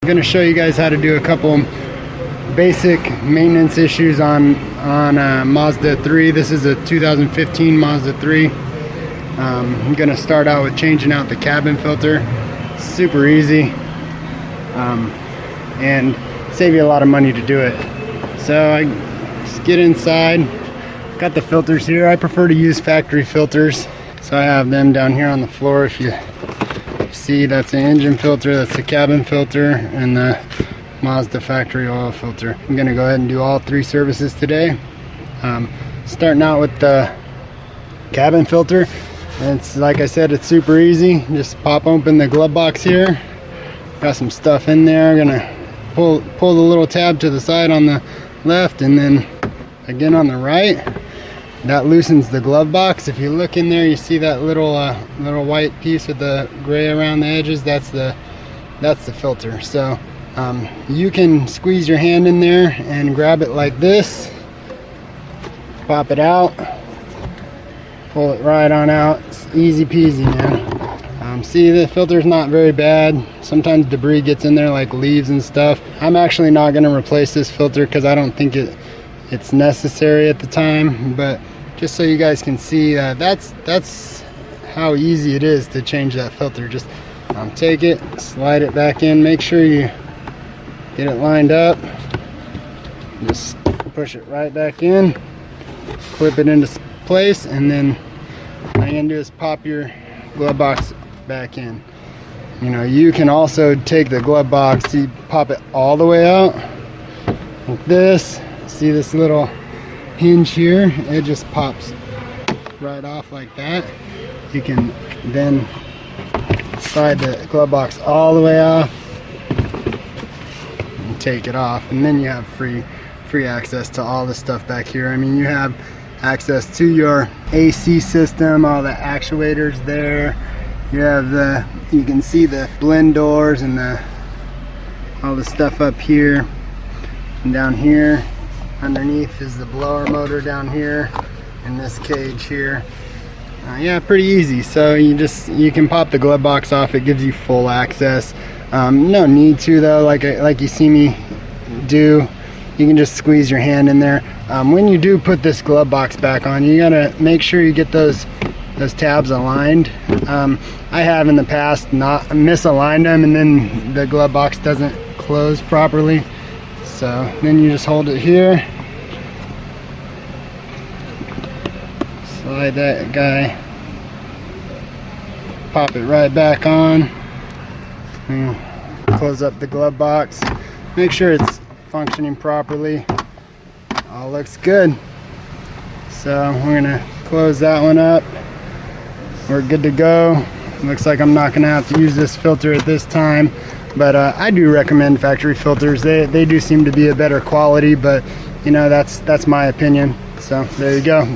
going to show you guys how to do a couple basic maintenance issues on Mazda 3. This is a 2015 Mazda 3. I'm going to start out with changing out the cabin filter. Super easy, and save you a lot of money to do it. So I just get inside, got the filters here. I prefer to use factory filters, so I have them down here on the floor. If you see, that's the engine filter, that's the cabin filter, and the Mazda factory oil filter. I'm gonna go ahead and do all three services today. Starting out with the cabin filter. It's like I said, it's super easy. Just pop open the glove box here. Got some stuff in there. Gonna pull the little tab to the side on the left, and then again on the right. That loosens the glove box. If you look in there, you see that little white piece with the gray around the edges. That's the filter. So you can squeeze your hand in there and grab it like this. Pop it out. Pull it right on out. It's easy peasy, man. See, the filter's not very bad. Sometimes debris gets in there like leaves and stuff. I'm actually not going to replace this filter because I don't think it's necessary at the time, but just so you guys can see, that's how easy it is to change that filter. Just take it, slide it back in, make sure you get it lined up, just push it right back in, clip it into place, and then all you're gonna do is pop your glove box back in. You know, you can also take the glove box, you pop it all the way out like this. See this little hinge here? It just pops right off like that. You can then slide the glove box all the way off and take it off, and then you have free access to all the stuff back here. I mean, you have access to your AC system, all the actuators there. You have you can see the blend doors and all the stuff up here, and down here underneath is the blower motor down here in this cage here. Yeah, pretty easy. So you can pop the glove box off. It gives you full access. No need to though, like you see me do. You can just squeeze your hand in there. When you do put this glove box back on, you gotta make sure you get those tabs aligned. I have in the past not misaligned them, and then the glove box doesn't close properly. So then you just hold it here, slide that guy, pop it right back on, and close up the glove box. Make sure it's functioning properly. All looks good. So we're gonna close that one up. We're good to go. Looks like I'm not gonna have to use this filter at this time, but I do recommend factory filters. They do seem to be a better quality, but you know, that's my opinion. So there you go.